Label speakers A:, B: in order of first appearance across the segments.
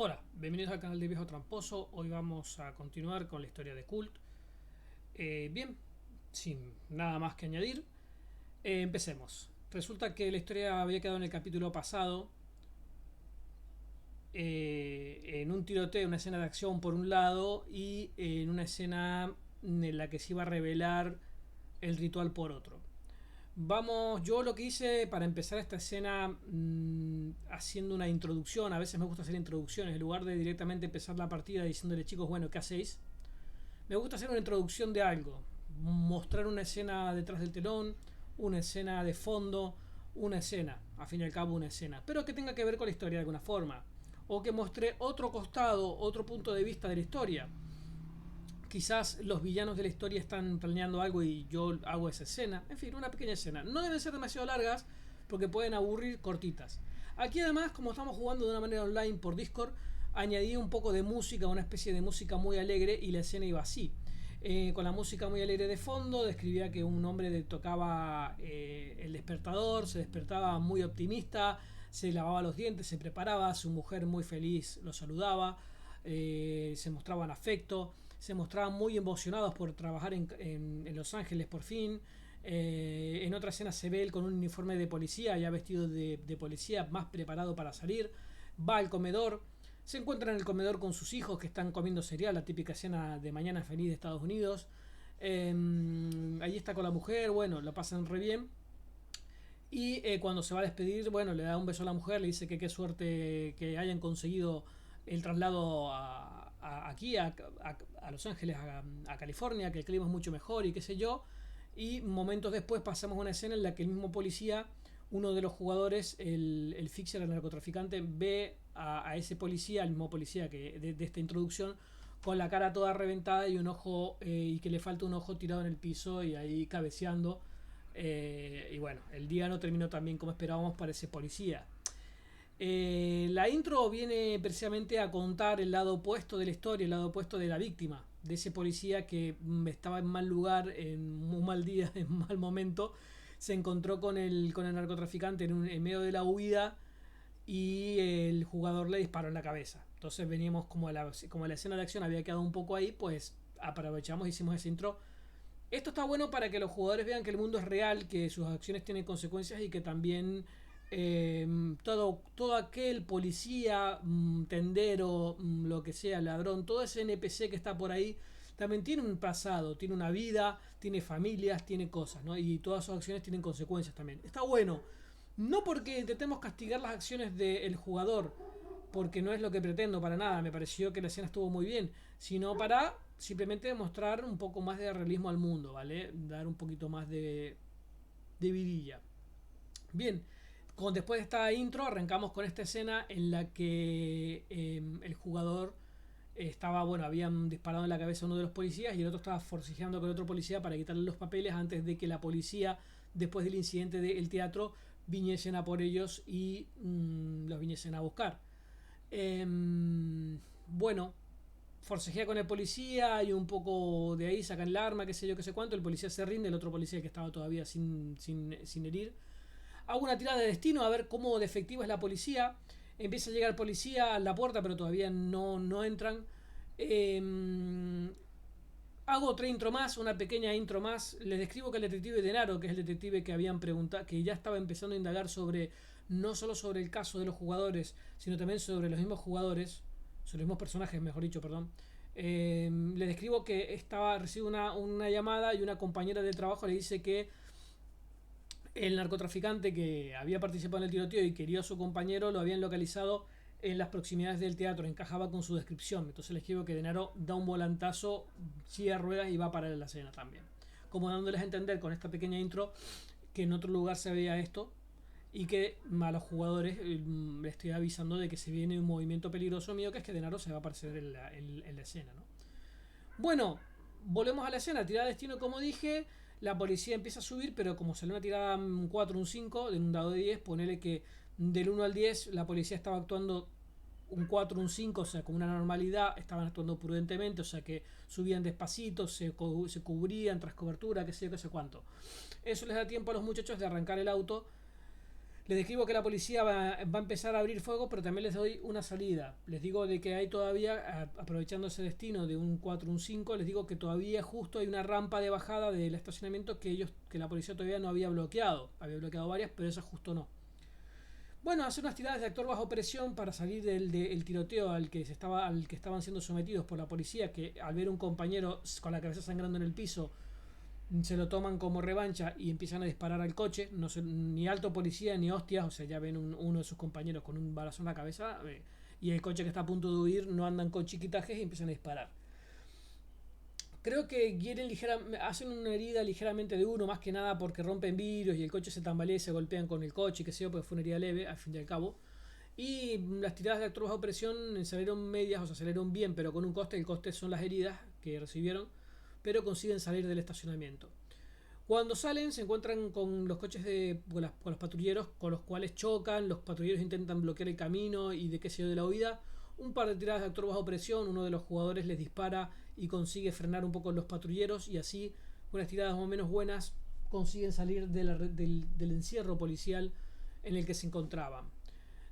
A: Hola, bienvenidos al canal de Viejo Tramposo. Hoy vamos a continuar con la historia de Cult. Bien, sin nada más que añadir, empecemos. Resulta que la historia había quedado en el capítulo pasado, en un tiroteo, una escena de acción por un lado y en una escena en la que se iba a revelar el ritual por otro. Vamos, yo lo que hice para empezar esta escena haciendo una introducción, a veces me gusta hacer introducciones, en lugar de directamente empezar la partida diciéndole chicos, bueno, ¿qué hacéis? Me gusta hacer una introducción de algo, mostrar una escena detrás del telón, una escena de fondo, una escena, a fin y al cabo una escena, pero que tenga que ver con la historia de alguna forma, o que muestre otro costado, otro punto de vista de la historia. Quizás los villanos de la historia están planeando algo y yo hago esa escena. En fin, una pequeña escena. No deben ser demasiado largas porque pueden aburrir cortitas. Aquí además, como estamos jugando de una manera online por Discord, añadí un poco de música, una especie de música muy alegre y la escena iba así. Con la música muy alegre de fondo, describía que un hombre tocaba el despertador, se despertaba muy optimista, se lavaba los dientes, se preparaba, su mujer muy feliz lo saludaba, se mostraban afecto, se mostraban muy emocionados por trabajar en Los Ángeles por fin. En otra escena se ve él con un uniforme de policía, ya vestido de policía, más preparado para salir. Va al comedor, se encuentra en el comedor con sus hijos que están comiendo cereal, la típica escena de Mañana Feliz de Estados Unidos. Allí está con la mujer, bueno, la pasan re bien. Y cuando se va a despedir, bueno, le da un beso a la mujer, le dice que qué suerte que hayan conseguido el traslado aquí, a Los Ángeles, a California, que el clima es mucho mejor y qué sé yo. Y momentos después pasamos a una escena en la que el mismo policía, uno de los jugadores, el fixer, el narcotraficante, ve a ese policía, el mismo policía que de esta introducción, con la cara toda reventada y un ojo, y que le falta un ojo tirado en el piso y ahí cabeceando. Y bueno, el día no terminó tan bien como esperábamos para ese policía. La intro viene precisamente a contar el lado opuesto de la historia, el lado opuesto de la víctima, de ese policía que estaba en mal lugar, en un mal día, en un mal momento, se encontró con el narcotraficante en medio de la huida y el jugador le disparó en la cabeza. Entonces veníamos como la escena de acción había quedado un poco ahí, pues aprovechamos y hicimos ese intro. Esto está bueno para que los jugadores vean que el mundo es real, que sus acciones tienen consecuencias y que también todo aquel policía, tendero, lo que sea, ladrón, todo ese NPC que está por ahí, también tiene un pasado, tiene una vida, tiene familias, tiene cosas, ¿no? Y todas sus acciones tienen consecuencias también. Está bueno. No porque intentemos castigar las acciones del jugador, porque no es lo que pretendo para nada, me pareció que la escena estuvo muy bien, sino para simplemente mostrar un poco más de realismo al mundo, ¿vale? Dar un poquito más de vidilla. Bien, después de esta intro arrancamos con esta escena en la que el jugador estaba, bueno, habían disparado en la cabeza a uno de los policías y el otro estaba forcejeando con el otro policía para quitarle los papeles antes de que la policía, después del incidente del teatro, viniesen a por ellos y los viniesen a buscar. Bueno, forcejea con el policía y un poco de ahí sacan el arma, qué sé yo, qué sé cuánto. El policía se rinde, el otro policía que estaba todavía sin herir. Hago una tirada de destino a ver cómo de efectiva es la policía. Empieza a llegar el policía a la puerta, pero todavía no entran. Hago otra intro más, una pequeña intro más. Les describo que el detective Denaro, que es el detective que habían preguntado, que ya estaba empezando a indagar sobre, no solo sobre el caso de los jugadores, sino también sobre los mismos jugadores, sobre los mismos personajes, mejor dicho, perdón. Le describo que recibe una llamada y una compañera de trabajo le dice que el narcotraficante que había participado en el tiroteo y quería a su compañero lo habían localizado en las proximidades del teatro, encajaba con su descripción. Entonces les escribo que Denaro da un volantazo, silla de ruedas y va a parar en la escena también. Como dándoles a entender con esta pequeña intro que en otro lugar se veía esto y que a los jugadores les estoy avisando de que se viene un movimiento peligroso mío, que es que Denaro se va a aparecer en la escena, ¿no? Bueno, volvemos a la escena, tirada de destino como dije, la policía empieza a subir, pero como salió una tirada un 4, un 5, de un dado de 10, ponele que del 1 al 10 la policía estaba actuando un 4, un 5, o sea, con una normalidad, estaban actuando prudentemente, o sea que subían despacito, se cubrían tras cobertura, qué sé yo, qué sé cuánto. Eso les da tiempo a los muchachos de arrancar el auto. Les describo que la policía va a empezar a abrir fuego, pero también les doy una salida. Les digo de que hay todavía, aprovechando ese destino de un 4 un 5, les digo que todavía justo hay una rampa de bajada del estacionamiento que la policía todavía no había bloqueado. Había bloqueado varias, pero esa justo no. Bueno, hacer unas tiradas de actor bajo presión para salir del tiroteo al que estaban siendo sometidos por la policía, que al ver un compañero con la cabeza sangrando en el piso se lo toman como revancha y empiezan a disparar al coche. No son ni alto policía ni hostias, o sea, ya ven uno de sus compañeros con un balazo en la cabeza, y el coche que está a punto de huir no andan con chiquitajes y empiezan a disparar. Creo que hacen una herida ligeramente de uno, más que nada porque rompen vidrios y el coche se tambalea y se golpean con el coche, que sé yo, porque fue una herida leve, al fin y al cabo. Y las tiradas de actor bajo presión salieron medias, o sea, salieron bien, pero con un coste. El coste son las heridas que recibieron, pero consiguen salir del estacionamiento. Cuando salen se encuentran con los coches con los patrulleros, con los cuales chocan. Los patrulleros intentan bloquear el camino y de qué sé yo, de la huida. Un par de tiradas de actor bajo presión, uno de los jugadores les dispara y consigue frenar un poco los patrulleros, y así, unas tiradas más o menos buenas, consiguen salir del encierro policial en el que se encontraban.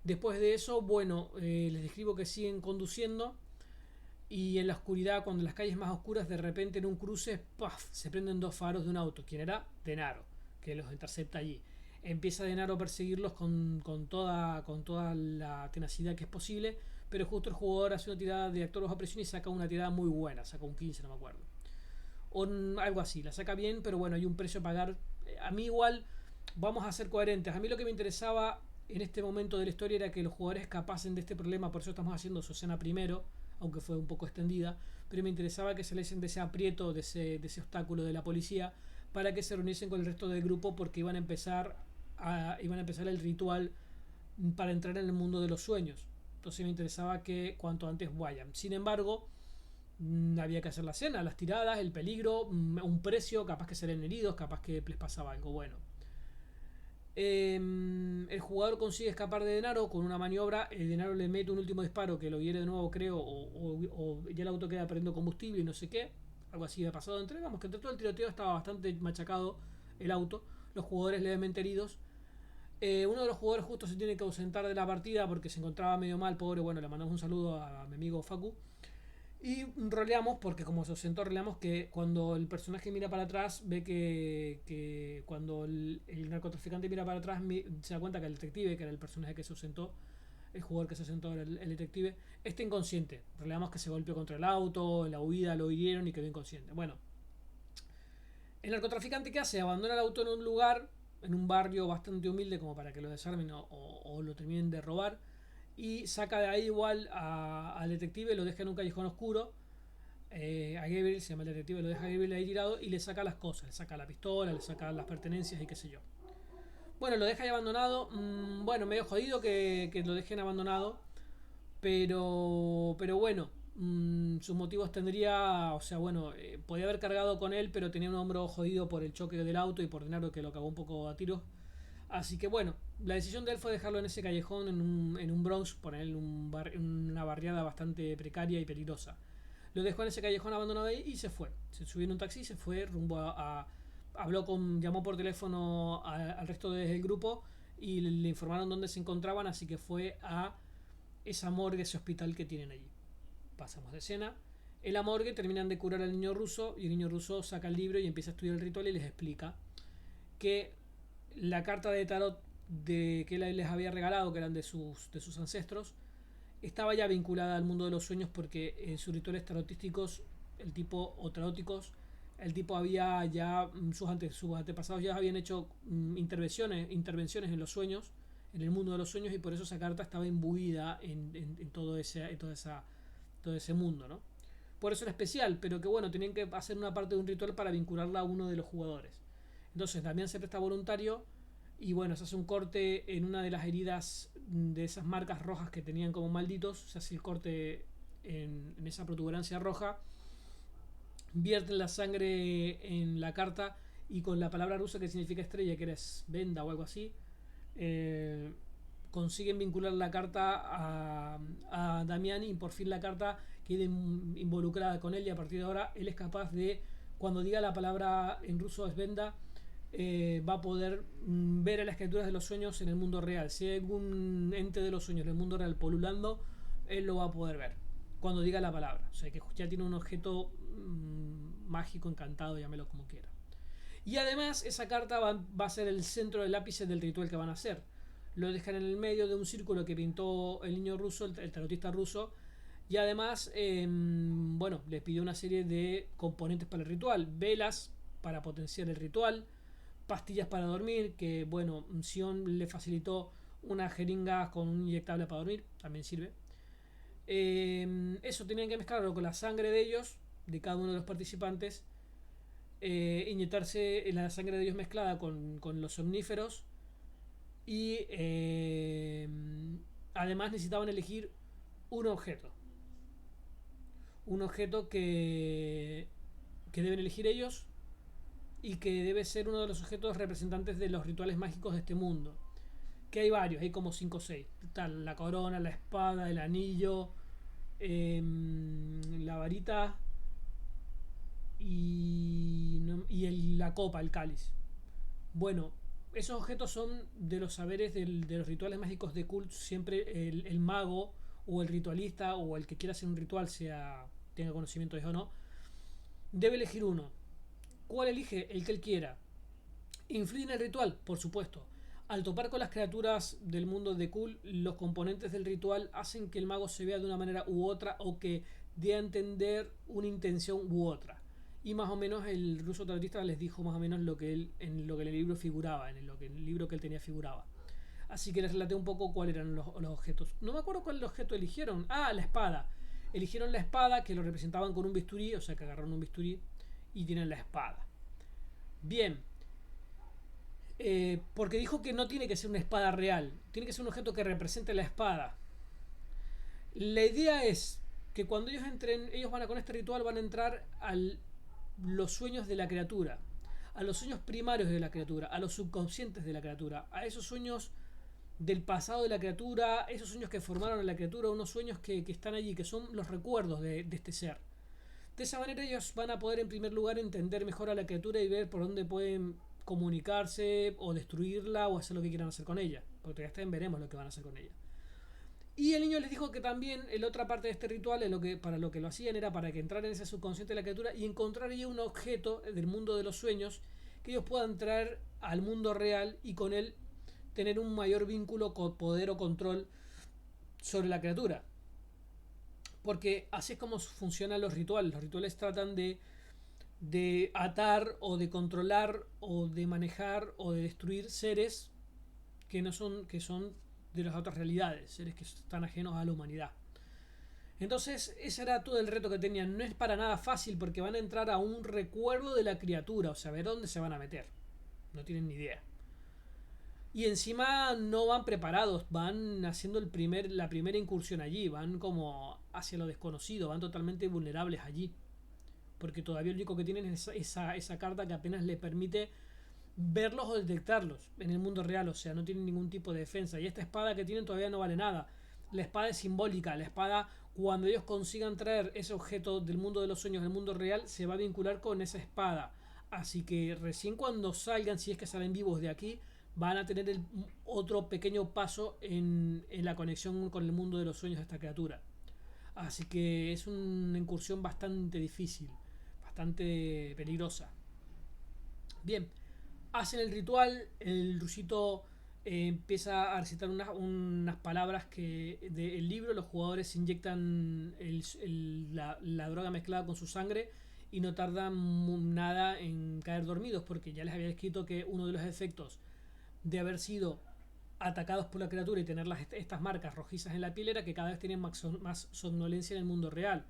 A: Después de eso, bueno, les describo que siguen conduciendo y en la oscuridad, cuando las calles más oscuras, de repente en un cruce, ¡paf!, se prenden dos faros de un auto. ¿Quién era? Denaro, que los intercepta allí. Empieza Denaro a perseguirlos con toda la tenacidad que es posible, pero justo el jugador hace una tirada de actor bajo presión y saca una tirada muy buena, saca un 15, no me acuerdo. O algo así, la saca bien, pero bueno, hay un precio a pagar. A mí igual, vamos a ser coherentes. A mí lo que me interesaba en este momento de la historia era que los jugadores escapasen de este problema, por eso estamos haciendo su escena primero, aunque fue un poco extendida, pero me interesaba que saliesen de ese aprieto, de ese obstáculo de la policía, para que se reuniesen con el resto del grupo, porque iban a empezar el ritual para entrar en el mundo de los sueños. Entonces me interesaba que cuanto antes vayan. Sin embargo, había que hacer la escena, las tiradas, el peligro, un precio, capaz que serían heridos, capaz que les pasaba algo bueno. El jugador consigue escapar de Denaro con una maniobra. El Denaro le mete un último disparo que lo hiere de nuevo, creo, o ya el auto queda perdiendo combustible y no sé qué. Algo así ha pasado. Vamos, que entre todo el tiroteo estaba bastante machacado el auto. Los jugadores levemente heridos. Uno de los jugadores justo se tiene que ausentar de la partida porque se encontraba medio mal, pobre. Bueno, le mandamos un saludo a mi amigo Facu. Y roleamos, porque como se ausentó, roleamos que cuando el personaje mira para atrás, ve que cuando el narcotraficante mira para atrás, se da cuenta que el detective, que era el personaje que se ausentó, el jugador que se ausentó era el detective, está inconsciente. Roleamos que se golpeó contra el auto, en la huida lo hirieron y quedó inconsciente. Bueno, el narcotraficante, ¿qué hace? Abandona el auto en un lugar, en un barrio bastante humilde, como para que lo desarmen o lo terminen de robar, y saca de ahí igual al detective, lo deja en un callejón oscuro. A Gabriel, se llama el detective, lo deja a Gabriel ahí tirado y le saca las cosas, le saca la pistola, le saca las pertenencias y qué sé yo. Bueno, lo deja ahí abandonado. Bueno, medio jodido que lo dejen abandonado, pero bueno, sus motivos tendría, o sea, bueno, podía haber cargado con él, pero tenía un hombro jodido por el choque del auto y por Denaro, que lo cagó un poco a tiros. Así que bueno, la decisión de él fue dejarlo en ese callejón, en un Bronx, ponerle en una barriada bastante precaria y peligrosa. Lo dejó en ese callejón abandonado ahí y se fue. Se subió en un taxi y se fue rumbo llamó por teléfono al resto del grupo y le informaron dónde se encontraban, así que fue a esa morgue, ese hospital que tienen allí. Pasamos de escena. En la morgue terminan de curar al niño ruso y el niño ruso saca el libro y empieza a estudiar el ritual y les explica que la carta de tarot que él les había regalado, que eran de sus ancestros, estaba ya vinculada al mundo de los sueños, porque en sus rituales tarotísticos o taróticos, el tipo había ya, sus antepasados ya habían hecho intervenciones en los sueños, en el mundo de los sueños, y por eso esa carta estaba imbuida en todo ese mundo, ¿no? Por eso era especial, pero que bueno, tenían que hacer una parte de un ritual para vincularla a uno de los jugadores. Entonces Damián se presta voluntario y bueno, se hace un corte en una de las heridas de esas marcas rojas que tenían como malditos. Se hace el corte en esa protuberancia roja, vierten la sangre en la carta y con la palabra rusa que significa estrella, que era venda o algo así, consiguen vincular la carta a Damián, y por fin la carta queda involucrada con él, y a partir de ahora él es capaz de, cuando diga la palabra en ruso es venda, va a poder ver a las criaturas de los sueños en el mundo real. Si hay algún ente de los sueños en el mundo real polulando, él lo va a poder ver cuando diga la palabra. O sea que ya tiene un objeto mágico, encantado, llámelo como quiera. Y además esa carta va a ser el centro del ápice del ritual que van a hacer. Lo dejan en el medio de un círculo que pintó el niño ruso, el tarotista ruso. Y además, bueno, les pidió una serie de componentes para el ritual. Velas para potenciar el ritual. Pastillas para dormir, que bueno, Sion le facilitó una jeringa con un inyectable para dormir, también sirve. Eso tenían que mezclarlo con la sangre de ellos, de cada uno de los participantes. Inyectarse la sangre de ellos mezclada con los somníferos. Y además necesitaban elegir un objeto. Un objeto que deben elegir ellos y que debe ser uno de los objetos representantes de los rituales mágicos de este mundo. Que hay varios, hay como 5 o 6. Está la corona, la espada, el anillo, la varita y la copa, el cáliz. Bueno, esos objetos son de los saberes de los rituales mágicos de Kult. Siempre el mago o el ritualista o el que quiera hacer un ritual, tenga conocimiento de eso o no, debe elegir uno. ¿Cuál elige? El que él quiera. ¿Influye en el ritual? Por supuesto. Al topar con las criaturas del mundo de Kult, los componentes del ritual hacen que el mago se vea de una manera u otra o que dé a entender una intención u otra. Y más o menos el ruso tarotista les dijo más o menos en lo que el libro figuraba, en el libro que él tenía figuraba. Así que les relaté un poco cuáles eran los objetos. No me acuerdo cuál objeto eligieron. Ah, la espada. Eligieron la espada, que lo representaban con un bisturí, o sea que agarraron un bisturí y tienen la espada. Bien. Porque dijo que no tiene que ser una espada real, tiene que ser un objeto que represente la espada. La idea es que cuando ellos entren, ellos con este ritual van a entrar a los sueños de la criatura, a los sueños primarios de la criatura, a los subconscientes de la criatura, a esos sueños del pasado de la criatura, esos sueños que formaron a la criatura, unos sueños que están allí, que son los recuerdos de este ser. De esa manera ellos van a poder en primer lugar entender mejor a la criatura y ver por dónde pueden comunicarse o destruirla o hacer lo que quieran hacer con ella, porque hasta veremos lo que van a hacer con ella. Y el niño les dijo que también la otra parte de este ritual, para lo que lo hacían, era para que entraran en ese subconsciente de la criatura y encontrar allí un objeto del mundo de los sueños que ellos puedan traer al mundo real y con él tener un mayor vínculo con poder o control sobre la criatura. Porque así es como funcionan los rituales. Los rituales tratan de atar o de controlar o de manejar o de destruir seres que son de las otras realidades, seres que están ajenos a la humanidad. Entonces ese era todo el reto que tenían. No es para nada fácil porque van a entrar a un recuerdo de la criatura, o sea, a ver dónde se van a meter. No tienen ni idea. Y encima no van preparados, van haciendo la primera incursión allí, van como hacia lo desconocido, van totalmente vulnerables allí. Porque todavía lo único que tienen es esa carta que apenas le permite verlos o detectarlos en el mundo real, o sea, no tienen ningún tipo de defensa. Y esta espada que tienen todavía no vale nada. La espada es simbólica, la espada, cuando ellos consigan traer ese objeto del mundo de los sueños al mundo real, se va a vincular con esa espada. Así que recién cuando salgan, si es que salen vivos de aquí, van a tener otro pequeño paso en la conexión con el mundo de los sueños de esta criatura. Así que es una incursión bastante difícil, bastante peligrosa. Bien, hacen el ritual, el rusito empieza a recitar unas palabras del libro. Los jugadores inyectan la droga mezclada con su sangre y no tardan nada en caer dormidos, porque ya les había escrito que uno de los efectos de haber sido atacados por la criatura y tener estas marcas rojizas en la piel era que cada vez tenían más somnolencia en el mundo real,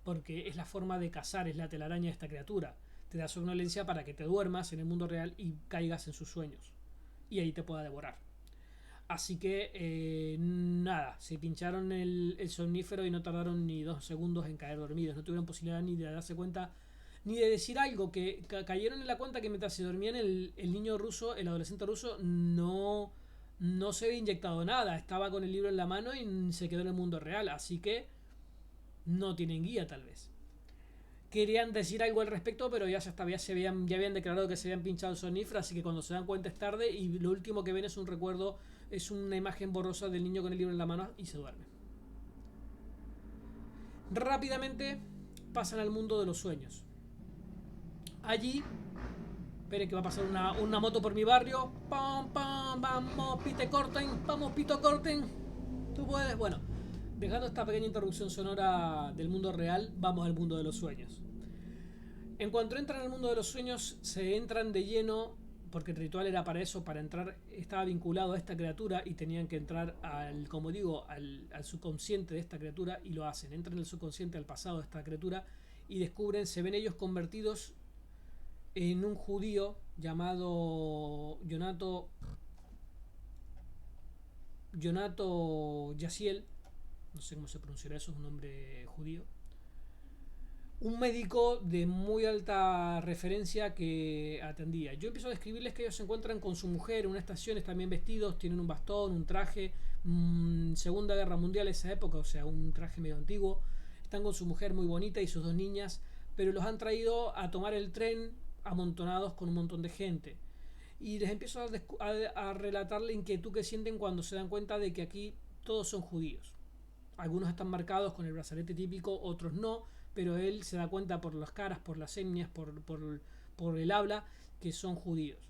A: porque es la forma de cazar, es la telaraña de esta criatura. Te da somnolencia para que te duermas en el mundo real y caigas en sus sueños y ahí te pueda devorar. Así que nada, se pincharon el somnífero y no tardaron ni 2 segundos en caer dormidos. No tuvieron posibilidad ni de darse cuenta ni de decir algo, que cayeron en la cuenta que mientras se dormían el niño ruso, el adolescente ruso, no se había inyectado nada, estaba con el libro en la mano y se quedó en el mundo real, así que no tienen guía tal vez. querían decir algo al respecto, pero ya habían declarado que se habían pinchado el sonífero, así que cuando se dan cuenta es tarde y lo último que ven es un recuerdo, es una imagen borrosa del niño con el libro en la mano y se duerme. Rápidamente pasan al mundo de los sueños. Allí, espere que va a pasar una moto por mi barrio. ¡Pam, pam! ¡Vamos, Pite Corten! ¡Vamos, Pito Corten! Tú puedes. Bueno, dejando esta pequeña interrupción sonora del mundo real, vamos al mundo de los sueños. En cuanto entran al mundo de los sueños, se entran de lleno, porque el ritual era para eso, para entrar, estaba vinculado a esta criatura y tenían que entrar como digo, al subconsciente de esta criatura y lo hacen. Entran al subconsciente, al pasado de esta criatura y descubren, se ven ellos convertidos en un judío llamado Yonato Yaciel, no sé cómo se pronunciará eso, es un nombre judío, un médico de muy alta referencia que atendía. Yo empiezo a describirles que ellos se encuentran con su mujer en una estación, están bien vestidos, tienen un bastón, un traje, Segunda Guerra Mundial esa época, o sea, un traje medio antiguo. Están con su mujer muy bonita y sus dos niñas, pero los han traído a tomar el tren amontonados con un montón de gente. Y les empiezo a relatar la inquietud que sienten cuando se dan cuenta de que aquí todos son judíos. Algunos están marcados con el brazalete típico, otros no, pero él se da cuenta por las caras, por las etnias, por el habla, que son judíos.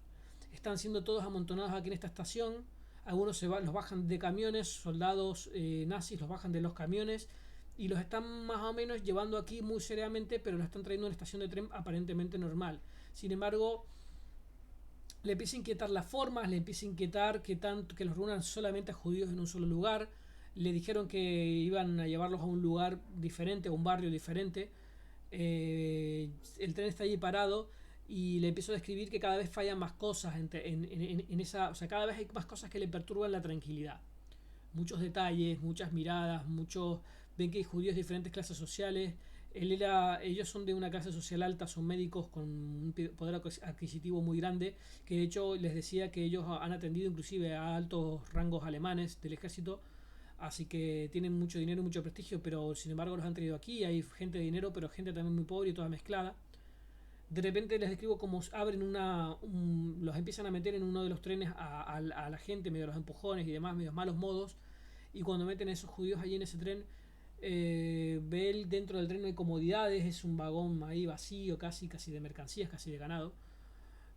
A: Están siendo todos amontonados aquí en esta estación. Algunos los bajan de camiones, soldados nazis los bajan de los camiones y los están más o menos llevando aquí muy seriamente, pero los están trayendo a una estación de tren aparentemente normal. Sin embargo, le empieza a inquietar las formas, le empieza a inquietar que los reúnan solamente a judíos en un solo lugar. Le dijeron que iban a llevarlos a un lugar diferente, a un barrio diferente. El tren está allí parado y le empiezo a describir que cada vez fallan más cosas en esa, o sea, cada vez hay más cosas que le perturban la tranquilidad. Muchos detalles, muchas miradas, ven que hay judíos de diferentes clases sociales. Ellos son de una clase social alta, son médicos con un poder adquisitivo muy grande, que de hecho les decía que ellos han atendido inclusive a altos rangos alemanes del ejército, así que tienen mucho dinero y mucho prestigio, pero sin embargo los han traído aquí. Hay gente de dinero, pero gente también muy pobre y toda mezclada. De repente les describo cómo abren los empiezan a meter en uno de los trenes a la gente, medio los empujones y demás, medio malos modos, y cuando meten a esos judíos allí en ese tren, ve él dentro del tren no hay comodidades, es un vagón ahí vacío, casi de mercancías, casi de ganado.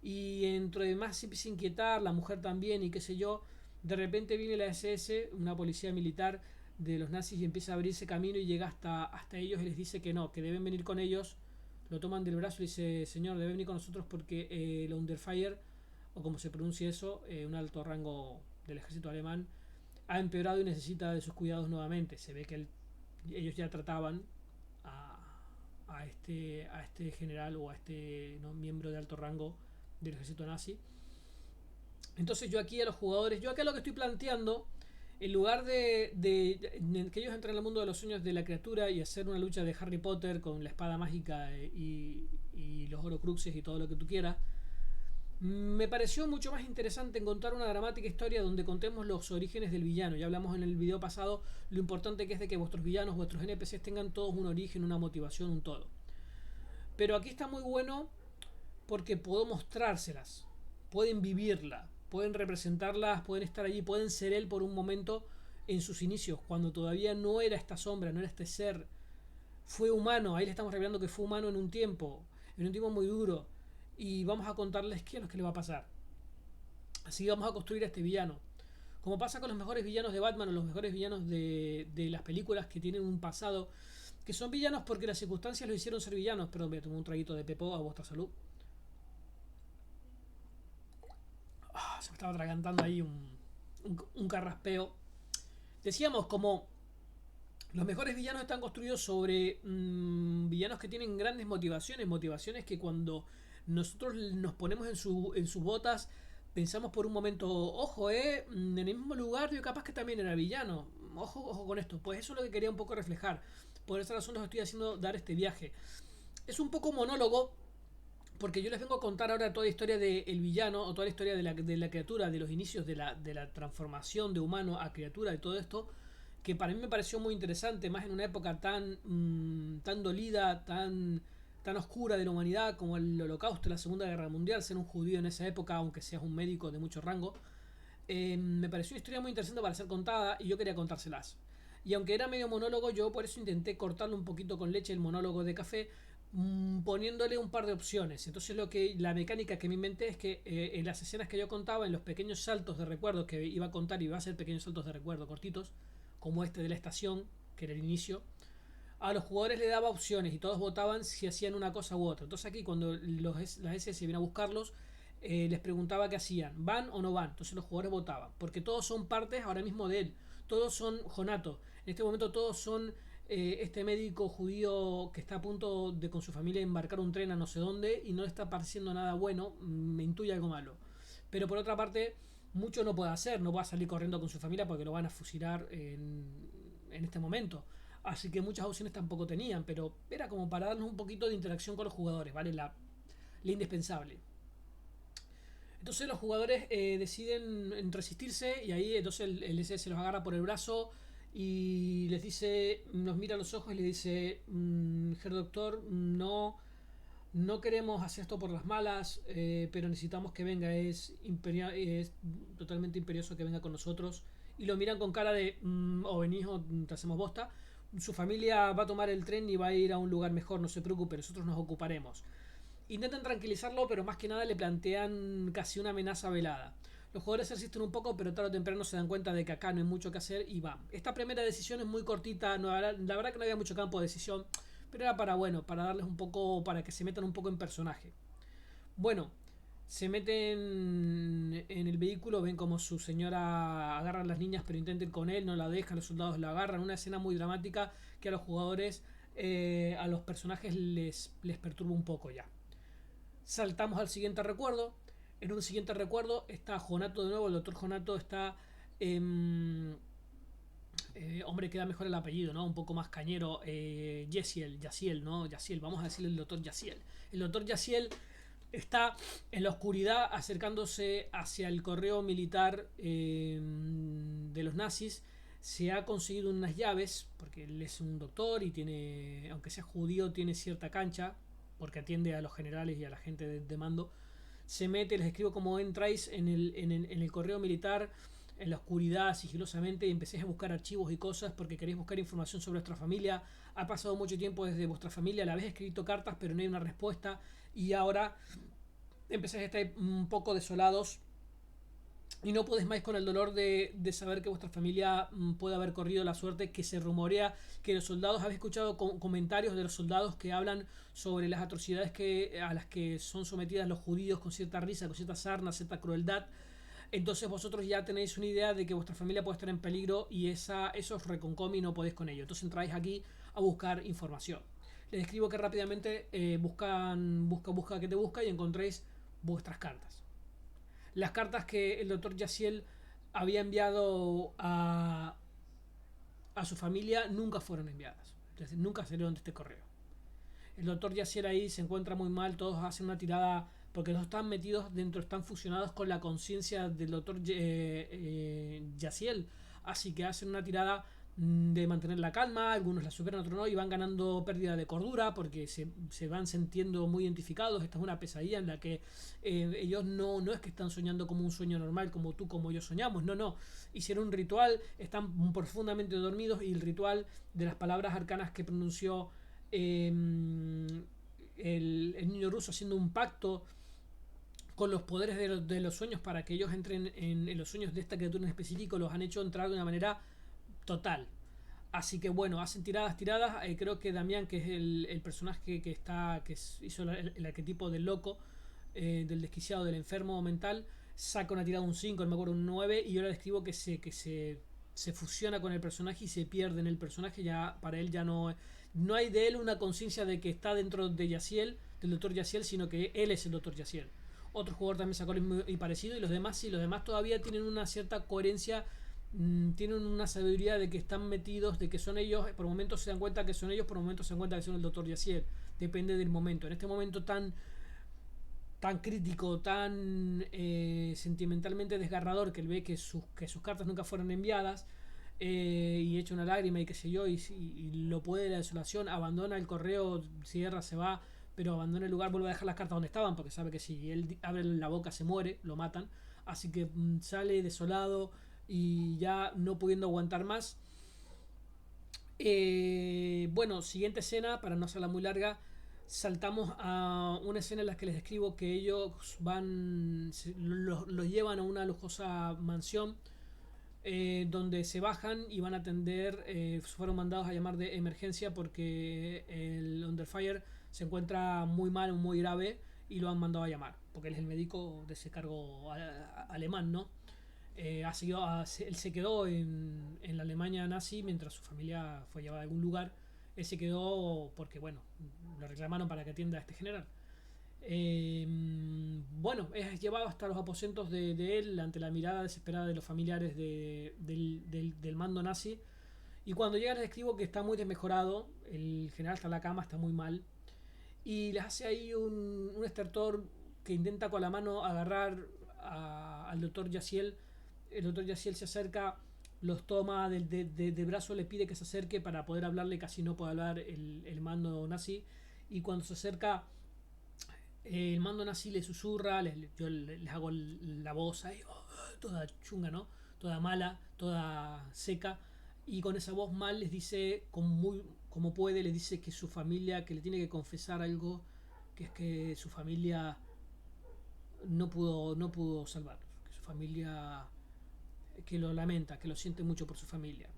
A: Y dentro de más se empieza a inquietar, la mujer también, y qué sé yo. De repente viene la SS, una policía militar de los nazis, y empieza a abrirse camino y llega hasta ellos y les dice que no, que deben venir con ellos. Lo toman del brazo y dice: señor, debe venir con nosotros porque el Underfire, o como se pronuncia eso, un alto rango del ejército alemán, ha empeorado y necesita de sus cuidados nuevamente. Se ve que ellos ya trataban a este general o a este miembro de alto rango del ejército nazi. Entonces yo aquí a los jugadores, yo acá lo que estoy planteando, en lugar de que ellos entren al mundo de los sueños de la criatura y hacer una lucha de Harry Potter con la espada mágica y los Horcruxes y todo lo que tú quieras, me pareció mucho más interesante encontrar una dramática historia donde contemos los orígenes del villano. Ya hablamos en el video pasado lo importante que es de que vuestros villanos, vuestros NPCs tengan todos un origen, una motivación, un todo. Pero aquí está muy bueno porque puedo mostrárselas, pueden vivirla, pueden representarlas, pueden estar allí, pueden ser él por un momento en sus inicios, cuando todavía no era esta sombra, no era este ser. Fue humano, ahí le estamos revelando que fue humano en un tiempo muy duro. Y vamos a contarles qué es lo que le va a pasar. Así vamos a construir a este villano. Como pasa con los mejores villanos de Batman o los mejores villanos de las películas que tienen un pasado, que son villanos porque las circunstancias los hicieron ser villanos. Perdón, voy a tomar un traguito de Pepo a vuestra salud. Se me estaba atragantando ahí un carraspeo. Decíamos, como los mejores villanos están construidos sobre villanos que tienen grandes motivaciones que cuando nosotros nos ponemos en sus botas, pensamos por un momento: ojo, en el mismo lugar yo capaz que también era villano, ojo con esto. Pues eso es lo que quería un poco reflejar. Por esa razón los estoy haciendo dar este viaje. Es un poco monólogo, porque yo les vengo a contar ahora toda la historia del villano, o toda la historia de la criatura, de los inicios de la transformación de humano a criatura y todo esto, que para mí me pareció muy interesante, más en una época tan dolida, tan tan oscura de la humanidad como el Holocausto, la Segunda Guerra Mundial, ser un judío en esa época, aunque seas un médico de mucho rango. Me pareció una historia muy interesante para ser contada y yo quería contárselas. Y aunque era medio monólogo, yo por eso intenté cortarlo un poquito con leche el monólogo de café, poniéndole un par de opciones. Entonces la mecánica que me inventé es que en las escenas que yo contaba, en los pequeños saltos de recuerdo que iba a contar, iba a ser pequeños saltos de recuerdo cortitos, como este de la estación, que era el inicio, a los jugadores le daba opciones y todos votaban si hacían una cosa u otra. Entonces aquí cuando las SS vienen a buscarlos, les preguntaba qué hacían, van o no van. Entonces los jugadores votaban, porque todos son partes ahora mismo de él, todos son Jonato. En este momento todos son este médico judío que está a punto de con su familia embarcar un tren a no sé dónde y no le está pareciendo nada bueno, me intuye algo malo. Pero por otra parte, mucho no puede hacer, no va a salir corriendo con su familia porque lo van a fusilar en este momento. Así que muchas opciones tampoco tenían, pero era como para darnos un poquito de interacción con los jugadores, ¿vale? La indispensable. Entonces los jugadores deciden resistirse y ahí entonces el SS los agarra por el brazo y les dice, nos mira a los ojos y le dice, Herr Doctor, no queremos hacer esto por las malas, pero necesitamos que venga, es totalmente imperioso que venga con nosotros. Y lo miran con cara de, o venís o te hacemos bosta. Su familia va a tomar el tren y va a ir a un lugar mejor, no se preocupe, nosotros nos ocuparemos. Intentan tranquilizarlo, pero más que nada le plantean casi una amenaza velada. Los jugadores se resisten un poco, pero tarde o temprano se dan cuenta de que acá no hay mucho que hacer y van. Esta primera decisión es muy cortita, la verdad que no había mucho campo de decisión, pero era para darles un poco, para que se metan un poco en personaje. Bueno, se meten en el vehículo, ven como su señora agarra a las niñas pero intenta ir con él, no la deja, los soldados la agarran, una escena muy dramática que a los jugadores, a los personajes les perturba un poco ya. Saltamos al siguiente recuerdo. En un siguiente recuerdo está Jonato de nuevo, el doctor Jonato está... hombre, queda mejor el apellido, ¿no? Un poco más cañero. Yaciel, ¿no? Yaciel, vamos a decirle el doctor Yaciel. El doctor Yaciel está en la oscuridad acercándose hacia el correo militar de los nazis. Se ha conseguido unas llaves, porque él es un doctor y tiene, aunque sea judío, tiene cierta cancha, porque atiende a los generales y a la gente de mando. Se mete, les escribo cómo entráis en el correo militar, en la oscuridad, sigilosamente, y empecéis a buscar archivos y cosas porque queréis buscar información sobre vuestra familia. Ha pasado mucho tiempo desde vuestra familia, la habéis escrito cartas, pero no hay una respuesta, y ahora empezáis a estar un poco desolados y no podéis más con el dolor de saber que vuestra familia puede haber corrido la suerte, que se rumorea que los soldados, habéis escuchado comentarios de los soldados que hablan sobre las atrocidades a las que son sometidas los judíos con cierta risa, con cierta sarna, cierta crueldad. Entonces vosotros ya tenéis una idea de que vuestra familia puede estar en peligro y eso os reconcome y no podéis con ello. Entonces entráis aquí a buscar información. Les escribo que rápidamente busca que te busca y encontréis vuestras cartas. Las cartas que el doctor Yaciel había enviado a su familia nunca fueron enviadas. Es decir, nunca salieron de este correo. El doctor Yaciel ahí se encuentra muy mal, todos hacen una tirada porque no están metidos dentro, están fusionados con la conciencia del doctor Yaciel. Así que hacen una tirada de mantener la calma, algunos la superan, otros no, y van ganando pérdida de cordura porque se van sintiendo muy identificados. Esta es una pesadilla en la que ellos no es que están soñando como un sueño normal, como tú, como yo soñamos, no, hicieron un ritual, están profundamente dormidos y el ritual de las palabras arcanas que pronunció el niño ruso haciendo un pacto con los poderes de los sueños para que ellos entren en los sueños de esta criatura en específico, los han hecho entrar de una manera total. Así que bueno, hacen tiradas. Creo que Damián, que es el personaje que hizo el arquetipo del loco, del desquiciado, del enfermo mental, saca una tirada un 5, no me acuerdo, un 9, y yo le describo que se fusiona con el personaje y se pierde en el personaje. Ya para él ya no hay de él una conciencia de que está dentro de Yaciel, del doctor Yaciel, sino que él es el doctor Yaciel. Otro jugador también sacó y parecido, y los demás sí, los demás todavía tienen una cierta coherencia, tienen una sabiduría de que están metidos, de que son ellos, por momentos se dan cuenta que son ellos, por momentos se dan cuenta que son el doctor Yaciel, depende del momento. En este momento tan crítico, tan sentimentalmente desgarrador, que él ve que sus cartas nunca fueron enviadas, y echa una lágrima y qué sé yo, y lo puede de la desolación, abandona el correo, cierra, se va, pero abandona el lugar, vuelve a dejar las cartas donde estaban, porque sabe que si él abre la boca se muere, lo matan. Así que sale desolado y ya no pudiendo aguantar más. Bueno, siguiente escena, para no hacerla muy larga, saltamos a una escena en la que les describo que ellos los llevan a una lujosa mansión, donde se bajan y van a atender, fueron mandados a llamar de emergencia porque el Underfire se encuentra muy mal, muy grave, y lo han mandado a llamar, porque él es el médico de ese cargo alemán, ¿no? Él se quedó en la Alemania nazi mientras su familia fue llevada a algún lugar. Él se quedó porque, bueno, lo reclamaron para que atienda a este general. Bueno, es llevado hasta los aposentos de él ante la mirada desesperada de los familiares del mando nazi. Y cuando llega les escribo que está muy desmejorado, el general está en la cama, está muy mal. Y les hace ahí un estertor que intenta con la mano agarrar al doctor Yaciel. El doctor Yaciel se acerca, los toma de brazo, le pide que se acerque para poder hablarle, casi no puede hablar el mando nazi. Y cuando se acerca, el mando nazi le susurra, yo les hago la voz ahí, toda chunga, ¿no? Toda mala, toda seca. Y con esa voz mal les dice, como puede, les dice que su familia, que le tiene que confesar algo, que es que su familia no pudo salvarlos, que su familia, que lo lamenta, que lo siente mucho por su familia.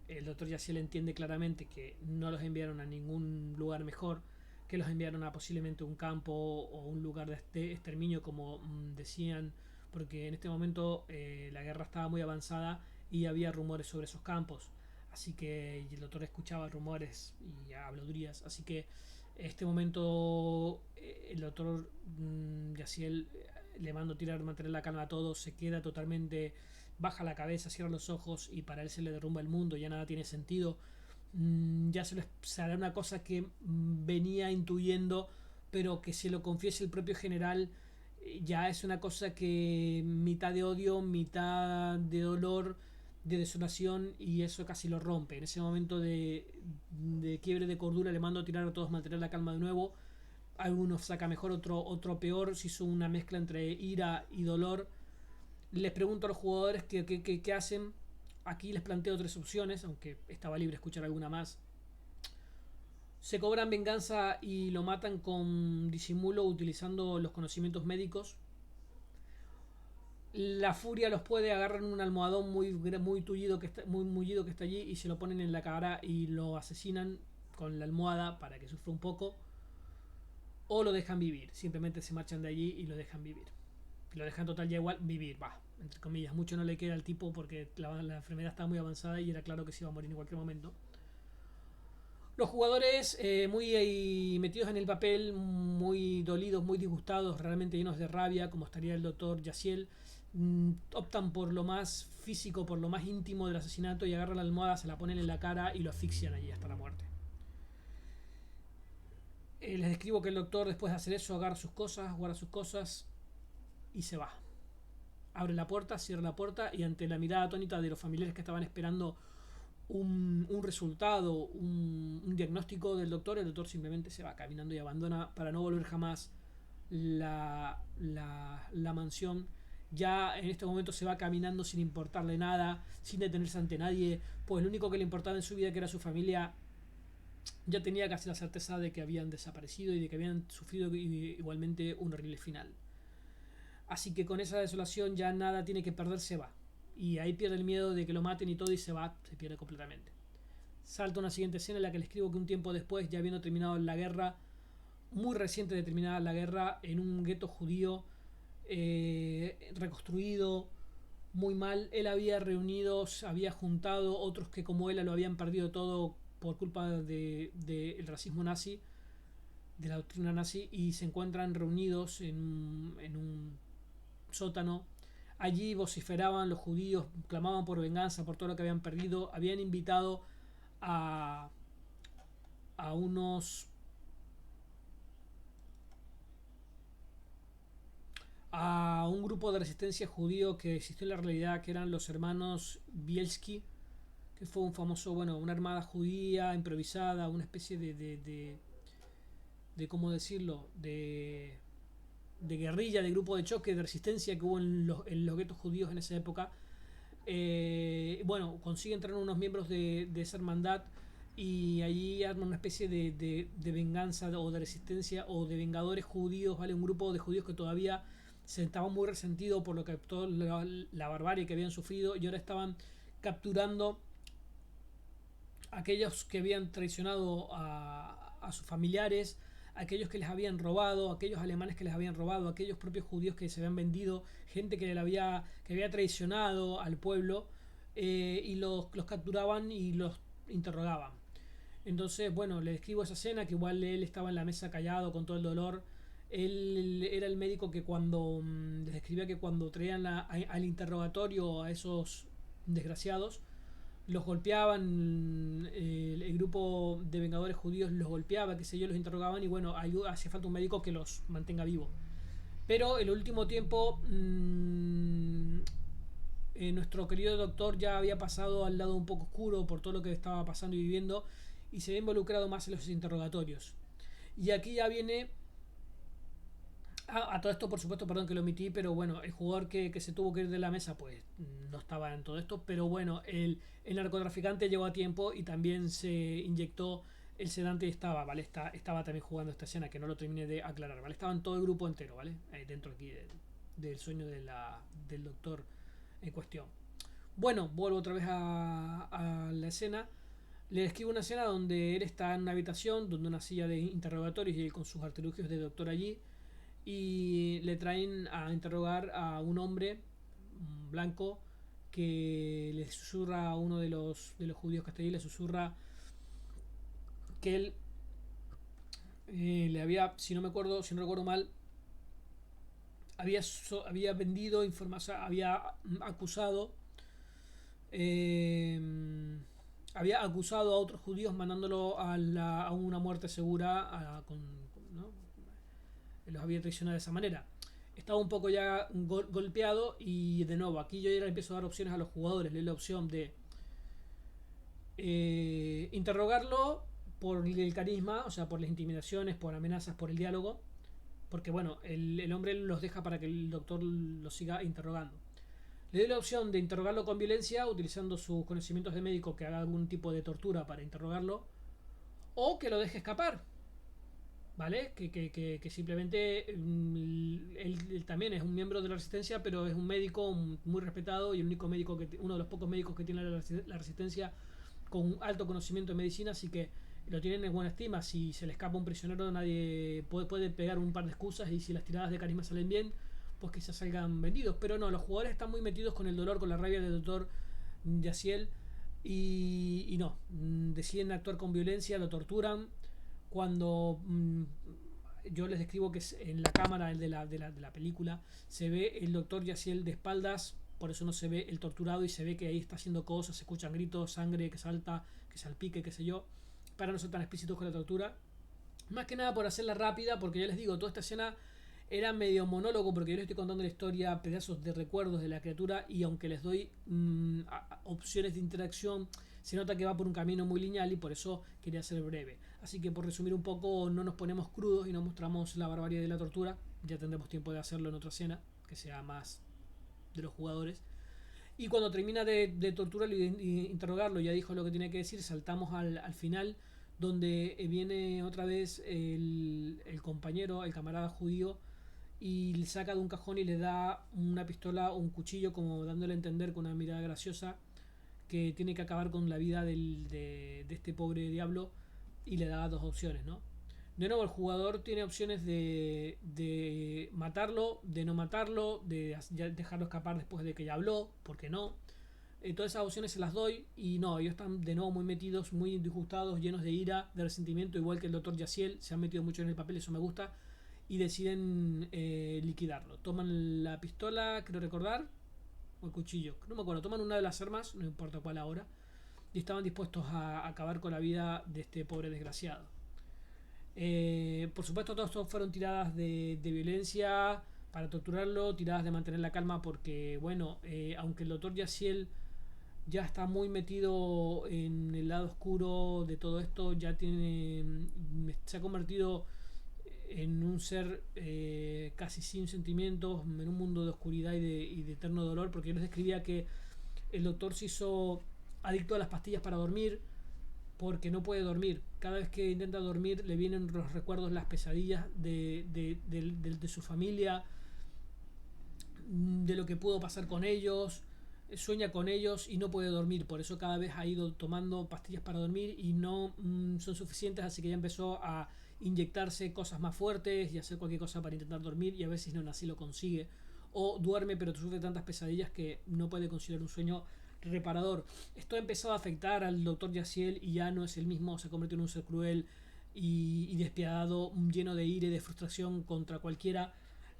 A: El doctor Yaciel entiende claramente que no los enviaron a ningún lugar mejor, que los enviaron a posiblemente un campo o un lugar de exterminio, como decían, porque en este momento la guerra estaba muy avanzada y había rumores sobre esos campos. Así que el doctor escuchaba rumores y habladurías. Así que en este momento el doctor Yaciel le manda tirar, mantener la calma a todos, se queda totalmente, baja la cabeza, cierra los ojos y para él se le derrumba el mundo, ya nada tiene sentido. Ya se hará una cosa que venía intuyendo, pero que se lo confiese el propio general, ya es una cosa que mitad de odio, mitad de dolor, de desolación, y eso casi lo rompe. En ese momento de quiebre de cordura le mando a tirar a todos, mantener la calma de nuevo. Algunos saca mejor, otro peor, se hizo una mezcla entre ira y dolor. Les pregunto a los jugadores qué hacen. Aquí les planteo tres opciones, aunque estaba libre escuchar alguna más. Se cobran venganza y lo matan con disimulo utilizando los conocimientos médicos. La furia los puede agarrar en un almohadón muy tullido muy mullido que está allí, y se lo ponen en la cara y lo asesinan con la almohada para que sufra un poco. O lo dejan vivir, simplemente se marchan de allí y lo dejan vivir. Lo dejan total ya igual vivir, va, entre comillas. Mucho no le queda al tipo porque la enfermedad estaba muy avanzada y era claro que se iba a morir en cualquier momento. Los jugadores muy metidos en el papel, muy dolidos, muy disgustados, realmente llenos de rabia, como estaría el doctor Yaciel, optan por lo más físico, por lo más íntimo del asesinato, y agarran la almohada, se la ponen en la cara y lo asfixian allí hasta la muerte. Les describo que el doctor, después de hacer eso, agarra sus cosas, guarda sus cosas y se va. Abre la puerta, cierra la puerta, y ante la mirada atónita de los familiares que estaban esperando un resultado, un diagnóstico del doctor, el doctor simplemente se va caminando y abandona para no volver jamás la mansión. Ya en este momento se va caminando sin importarle nada, sin detenerse ante nadie, pues lo único que le importaba en su vida, que era su familia, ya tenía casi la certeza de que habían desaparecido y de que habían sufrido igualmente un horrible final. Así que con esa desolación ya nada tiene que perder, se va. Y ahí pierde el miedo de que lo maten y todo, y se va, se pierde completamente. Salta una siguiente escena en la que le escribo que un tiempo después, ya habiendo terminado la guerra, muy reciente de terminar la guerra, en un gueto judío reconstruido, muy mal, él había reunido, había juntado otros que como él lo habían perdido todo por culpa del racismo nazi, de la doctrina nazi, y se encuentran reunidos en un sótano. Allí vociferaban los judíos, clamaban por venganza por todo lo que habían perdido. Habían invitado a, a unos a un grupo de resistencia judío que existió en la realidad, que eran los hermanos Bielski, que fue un famoso, bueno, una armada judía improvisada, una especie de cómo decirlo, de guerrilla, de grupo de choque, de resistencia que hubo en los guetos judíos en esa época. Bueno, consigue entrar unos miembros de esa hermandad y allí arma una especie de venganza o de resistencia o de vengadores judíos, ¿vale? Un grupo de judíos que todavía se estaban muy resentidos por lo que toda la barbarie que habían sufrido y ahora estaban capturando a aquellos que habían traicionado a sus familiares, aquellos que les habían robado, aquellos alemanes que les habían robado, aquellos propios judíos que se habían vendido, gente que había traicionado al pueblo, y los capturaban y los interrogaban. Entonces, bueno, le describo esa escena, que igual él estaba en la mesa callado con todo el dolor. Él era el médico que cuando les describía que cuando traían al interrogatorio a esos desgraciados, los golpeaban, el grupo de vengadores judíos los golpeaba, qué sé yo, los interrogaban y bueno, hacía falta un médico que los mantenga vivos. Pero en el último tiempo, nuestro querido doctor ya había pasado al lado un poco oscuro por todo lo que estaba pasando y viviendo y se había involucrado más en los interrogatorios. Y aquí ya viene a todo esto, por supuesto, perdón que lo omití, pero bueno, el jugador que se tuvo que ir de la mesa, pues no estaba en todo esto, pero bueno, el narcotraficante llegó a tiempo y también se inyectó el sedante y estaba, ¿vale? Estaba también jugando esta escena, que no lo terminé de aclarar, ¿vale? Estaba en todo el grupo entero, ¿vale? Dentro aquí del sueño del doctor en cuestión. Bueno, vuelvo otra vez a la escena. Le describo una escena donde él está en una habitación, donde una silla de interrogatorios y él con sus artilugios de doctor allí y le traen a interrogar a un hombre blanco que le susurra a uno de los judíos que está ahí, le susurra que él le había, si no me acuerdo, si no recuerdo mal, había vendido información, había acusado, eh, había acusado a otros judíos mandándolo a una muerte segura, ¿no? Los había traicionado de esa manera. Estaba un poco ya golpeado y de nuevo aquí yo ya le empiezo a dar opciones a los jugadores. Le doy la opción de interrogarlo por el carisma, o sea, por las intimidaciones, por amenazas, por el diálogo, porque bueno, el hombre los deja para que el doctor lo siga interrogando. Le doy la opción de interrogarlo con violencia, utilizando sus conocimientos de médico, que haga algún tipo de tortura para interrogarlo, o que lo deje escapar, ¿vale? Que simplemente él también es un miembro de la resistencia, pero es un médico muy respetado y el único médico uno de los pocos médicos que tiene la resistencia con un alto conocimiento de medicina, así que lo tienen en buena estima. Si se le escapa un prisionero, nadie puede pegar un par de excusas y si las tiradas de carisma salen bien, pues quizás salgan vendidos. Pero no, los jugadores están muy metidos con el dolor, con la rabia del doctor Yaciel y no, deciden actuar con violencia, lo torturan. Cuando yo les describo que en la cámara de la película se ve el doctor Yaciel de espaldas, por eso no se ve el torturado y se ve que ahí está haciendo cosas, se escuchan gritos, sangre que salta, que salpique, qué sé yo, para no ser tan explícitos con la tortura. Más que nada por hacerla rápida, porque ya les digo, toda esta escena era medio monólogo, porque yo les estoy contando la historia, pedazos de recuerdos de la criatura, y aunque les doy opciones de interacción, se nota que va por un camino muy lineal y por eso quería ser breve. Así que por resumir un poco, no nos ponemos crudos y no mostramos la barbarie de la tortura. Ya tendremos tiempo de hacerlo en otra escena, que sea más de los jugadores. Y cuando termina de torturarlo y interrogarlo, ya dijo lo que tenía que decir, saltamos al final, donde viene otra vez el compañero, el camarada judío, y le saca de un cajón y le da una pistola o un cuchillo, como dándole a entender con una mirada graciosa que tiene que acabar con la vida de este pobre diablo, y le da dos opciones, ¿no? De nuevo, el jugador tiene opciones de matarlo, de no matarlo, de dejarlo escapar después de que ya habló, porque no. Todas esas opciones se las doy y no, ellos están de nuevo muy metidos, muy disgustados, llenos de ira, de resentimiento, igual que el doctor Yaciel, se han metido mucho en el papel, eso me gusta, y deciden liquidarlo. Toman la pistola, creo recordar, o el cuchillo, no me acuerdo, toman una de las armas, no importa cuál ahora, y estaban dispuestos a acabar con la vida de este pobre desgraciado. Por supuesto, todos estos fueron tiradas de violencia para torturarlo, tiradas de mantener la calma, porque bueno, aunque el doctor Yaciel ya está muy metido en el lado oscuro de todo esto, ya se ha convertido en un ser casi sin sentimientos, en un mundo de oscuridad y de eterno dolor, porque yo les describía que el doctor se hizo adicto a las pastillas para dormir porque no puede dormir. Cada vez que intenta dormir le vienen los recuerdos, las pesadillas de su familia, de lo que pudo pasar con ellos, sueña con ellos y no puede dormir. Por eso cada vez ha ido tomando pastillas para dormir y no son suficientes, así que ya empezó a inyectarse cosas más fuertes y hacer cualquier cosa para intentar dormir, y a veces no así lo consigue. O duerme pero sufre tantas pesadillas que no puede conciliar un sueño reparador. Esto ha empezado a afectar al doctor Yaciel y ya no es el mismo, se convierte en un ser cruel y despiadado, lleno de ira y de frustración contra cualquiera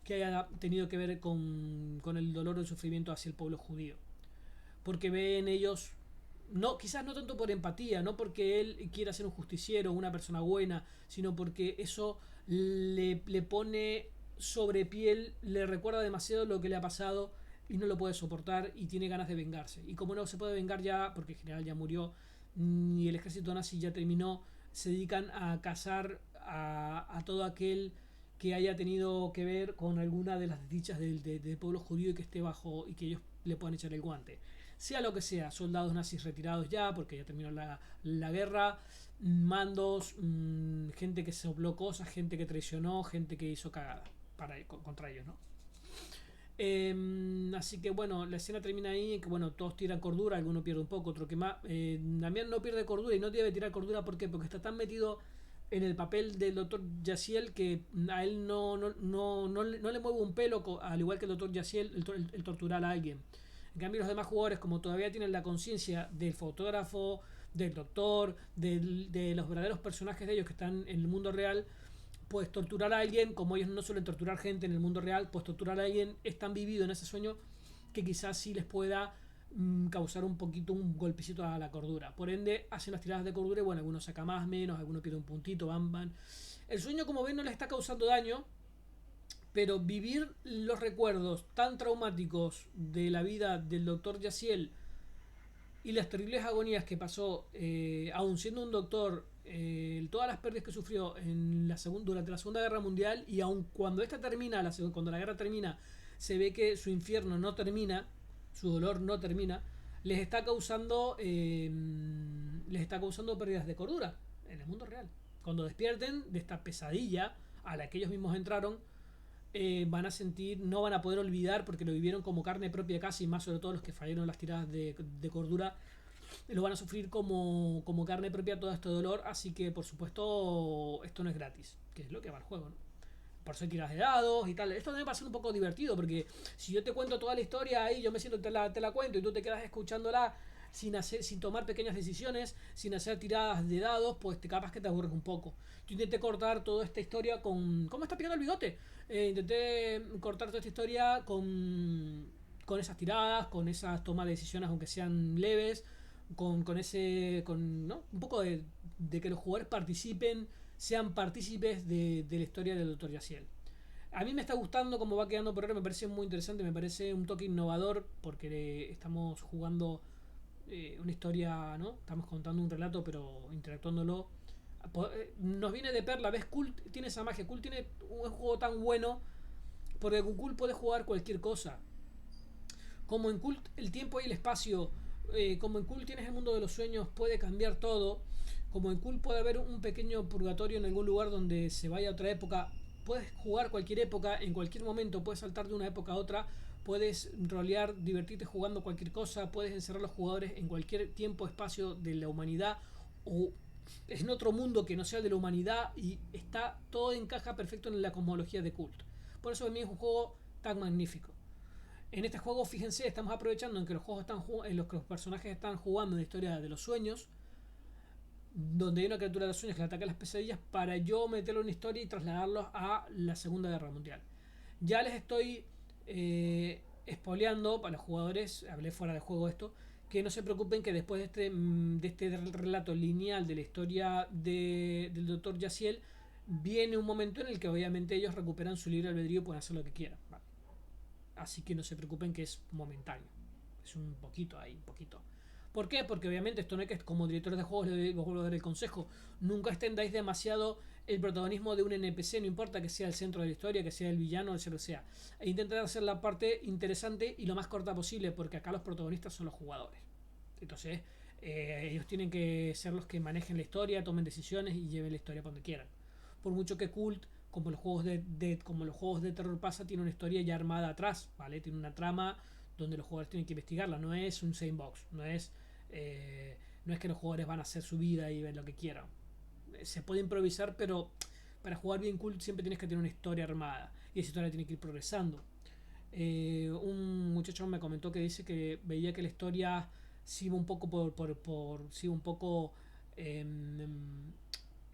A: que haya tenido que ver con el dolor o el sufrimiento hacia el pueblo judío. Porque ve en ellos, no, quizás no tanto por empatía, no porque él quiera ser un justiciero, una persona buena, sino porque eso le pone sobre piel, le recuerda demasiado lo que le ha pasado y no lo puede soportar y tiene ganas de vengarse. Y como no se puede vengar ya, porque el general ya murió y el ejército nazi ya terminó, se dedican a cazar a todo aquel que haya tenido que ver con alguna de las desdichas del pueblo judío y que esté bajo y que ellos le puedan echar el guante. Sea lo que sea, soldados nazis retirados ya, porque ya terminó la guerra, mandos, gente que sopló cosas, gente que traicionó, gente que hizo cagada contra ellos, ¿no? Así que bueno, la escena termina ahí, que bueno, todos tiran cordura, alguno pierde un poco, otro que más. Damián no pierde cordura y no debe tirar cordura, ¿por qué? Porque está tan metido en el papel del doctor Yaciel que a él no le mueve un pelo, al igual que el doctor Yaciel, el torturar a alguien. En cambio, los demás jugadores, como todavía tienen la conciencia del fotógrafo, del doctor, de los verdaderos personajes de ellos que están en el mundo real, pues torturar a alguien, como ellos no suelen torturar gente en el mundo real, pues torturar a alguien es tan vivido en ese sueño que quizás sí les pueda causar un poquito, un golpecito a la cordura. Por ende, hacen las tiradas de cordura y bueno, algunos saca más, menos, algunos pierde un puntito, van. El sueño, como ven, no les está causando daño, pero vivir los recuerdos tan traumáticos de la vida del doctor Yaciel y las terribles agonías que pasó, aún siendo un doctor, todas las pérdidas que sufrió durante la Segunda Guerra Mundial, y aun cuando esta termina, cuando la guerra termina, se ve que su infierno no termina, su dolor no termina, les está causando pérdidas de cordura en el mundo real. Cuando despierten de esta pesadilla a la que ellos mismos entraron, van a sentir, no van a poder olvidar porque lo vivieron como carne propia casi, más sobre todo los que fallaron las tiradas de cordura, lo van a sufrir como carne propia todo este dolor, así que por supuesto esto no es gratis, que es lo que va el juego, ¿no? Por eso hay tiradas de dados y tal. Esto también va a ser un poco divertido porque si yo te cuento toda la historia ahí, yo me siento, te la cuento y tú te quedas escuchándola sin tomar pequeñas decisiones, sin hacer tiradas de dados, pues te capaz que te aburres un poco. Yo intenté cortar toda esta historia con... ¿Cómo está picando el bigote? Intenté cortar toda esta historia con esas tiradas, con esas tomas de decisiones, aunque sean leves, ¿no? Un poco de que los jugadores participen, sean partícipes de la historia del Dr. Yaciel. A mí me está gustando cómo va quedando por ahora, me parece muy interesante, me parece un toque innovador porque estamos jugando una historia, ¿no? Estamos contando un relato pero interactuándolo. Nos viene de perla, ¿ves? Cult tiene esa magia, Cult tiene un juego tan bueno porque con Cult puedes jugar cualquier cosa. Como en Cult el tiempo y el espacio, como en Cult tienes el mundo de los sueños, puede cambiar todo. Como en Cult puede haber un pequeño purgatorio en algún lugar donde se vaya a otra época. Puedes jugar cualquier época, en cualquier momento, puedes saltar de una época a otra, puedes rolear, divertirte jugando cualquier cosa, puedes encerrar a los jugadores en cualquier tiempo, espacio de la humanidad o en otro mundo que no sea el de la humanidad, y está todo encaja perfecto en la cosmología de Cult. Por eso a mí es un juego tan magnífico. En este juego, fíjense, estamos aprovechando en que los personajes están jugando en la historia de los sueños, donde hay una criatura de los sueños que le ataca las pesadillas, para yo meterlo en una historia y trasladarlos a la Segunda Guerra Mundial. Ya les estoy spoileando para los jugadores, hablé fuera de juego esto, que no se preocupen que después de este relato lineal de la historia del Dr. Yaciel, viene un momento en el que obviamente ellos recuperan su libre albedrío y pueden hacer lo que quieran. ¿Vale? Así que no se preocupen que es momentáneo. Es un poquito ahí, un poquito. ¿Por qué? Porque obviamente esto no es que como directores de juegos les vuelvo a dar el consejo, nunca extendáis demasiado el protagonismo de un NPC, no importa que sea el centro de la historia, que sea el villano, o sea lo que sea. E intentar hacer la parte interesante y lo más corta posible, porque acá los protagonistas son los jugadores. Entonces, ellos tienen que ser los que manejen la historia, tomen decisiones y lleven la historia por donde quieran. Por mucho que Cult, como los juegos como los juegos de terror pasa, tiene una historia ya armada atrás, ¿vale? Tiene una trama donde los jugadores tienen que investigarla, no es un sandbox, no es que los jugadores van a hacer su vida y ver lo que quieran. Se puede improvisar, pero para jugar bien Cult siempre tienes que tener una historia armada y esa historia tiene que ir progresando. Un muchacho me comentó que dice que veía que la historia se iba un poco se iba un poco en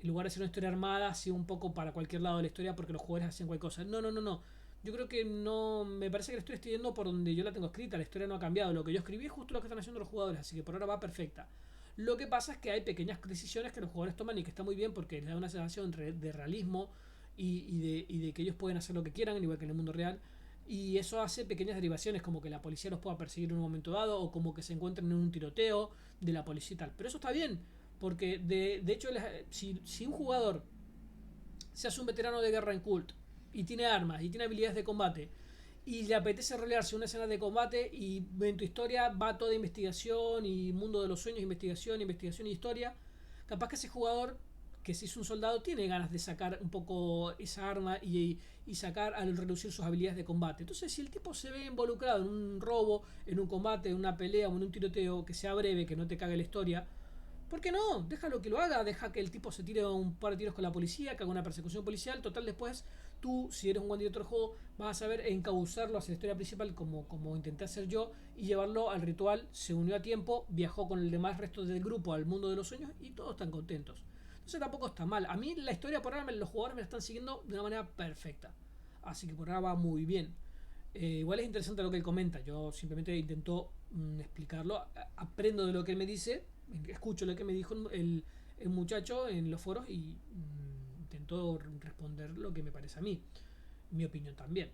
A: lugar de ser una historia armada, se iba un poco para cualquier lado de la historia porque los jugadores hacían cualquier cosa. No. Yo creo que no. Me parece que la historia está yendo por donde yo la tengo escrita. La historia no ha cambiado. Lo que yo escribí es justo lo que están haciendo los jugadores. Así que por ahora va perfecta. Lo que pasa es que hay pequeñas decisiones que los jugadores toman y que está muy bien porque les da una sensación de realismo y de que ellos pueden hacer lo que quieran, igual que en el mundo real. Y eso hace pequeñas derivaciones, como que la policía los pueda perseguir en un momento dado, o como que se encuentren en un tiroteo de la policía y tal. Pero eso está bien, porque de hecho, si un jugador se hace un veterano de guerra en Cult y tiene armas y tiene habilidades de combate y le apetece rolearse una escena de combate y en tu historia va toda investigación y mundo de los sueños, investigación y historia, capaz que ese jugador que si es un soldado tiene ganas de sacar un poco esa arma y sacar al reducir sus habilidades de combate. Entonces, si el tipo se ve involucrado en un robo, en un combate, en una pelea o en un tiroteo que sea breve, que no te cague la historia, ¿por qué no? Déjalo que lo haga, deja que el tipo se tire un par de tiros con la policía, que haga una persecución policial. Total, después tú, si eres un buen director de juego, vas a saber encauzarlo hacia la historia principal como intenté hacer yo y llevarlo al ritual. Se unió a tiempo, viajó con el demás resto del grupo al mundo de los sueños y todos están contentos. Entonces tampoco está mal. A mí la historia por ahora los jugadores me la están siguiendo de una manera perfecta. Así que por ahora va muy bien. Igual es interesante lo que él comenta. Yo simplemente intento explicarlo. Aprendo de lo que él me dice. Escucho lo que me dijo el muchacho en los foros y intento responder lo que me parece a mí. Mi opinión también.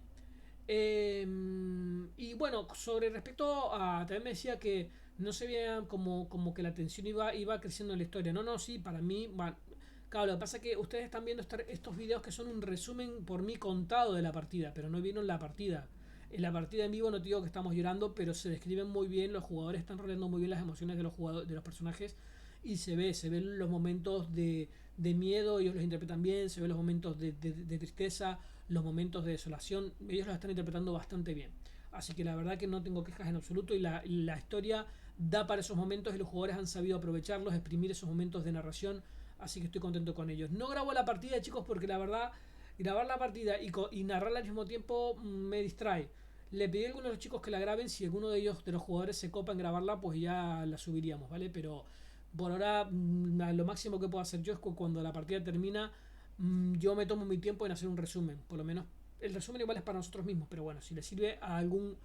A: Y bueno, sobre respecto a. También me decía que no se veía como que la tensión iba creciendo en la historia. No, sí, para mí. Bueno, claro, lo que pasa es que ustedes están viendo estos videos que son un resumen por mí contado de la partida, pero no vieron la partida. En la partida en vivo no te digo que estamos llorando, pero se describen muy bien, los jugadores están rodeando muy bien las emociones de los jugadores, de los personajes y se ven los momentos de miedo, ellos los interpretan bien, se ven los momentos de tristeza, los momentos de desolación, ellos los están interpretando bastante bien. Así que la verdad que no tengo quejas en absoluto y la historia da para esos momentos y los jugadores han sabido aprovecharlos, exprimir esos momentos de narración, así que estoy contento con ellos. No grabo la partida, chicos, porque la verdad grabar la partida y narrarla al mismo tiempo me distrae. Le pedí a algunos de los chicos que la graben. Si alguno de ellos, de los jugadores, se copa en grabarla, pues ya la subiríamos, ¿vale? Pero por ahora, lo máximo que puedo hacer yo es que cuando la partida termina, yo me tomo mi tiempo en hacer un resumen. Por lo menos, el resumen igual es para nosotros mismos, pero bueno, si le sirve a algún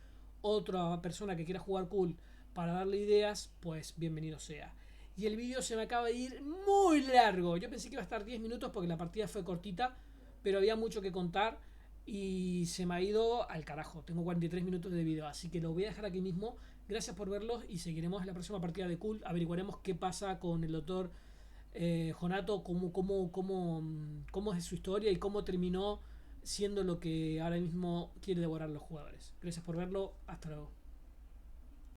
A: otra persona que quiera jugar cool para darle ideas, pues bienvenido sea. Y el vídeo se me acaba de ir muy largo. Yo pensé que iba a estar 10 minutos porque la partida fue cortita, pero había mucho que contar y se me ha ido al carajo. Tengo 43 minutos de vídeo, así que lo voy a dejar aquí mismo. Gracias por verlos y seguiremos en la próxima partida de Cool. Averiguaremos qué pasa con el doctor Jonato, cómo es su historia y cómo terminó siendo lo que ahora mismo quiere devorar los jugadores. Gracias por verlo, hasta luego.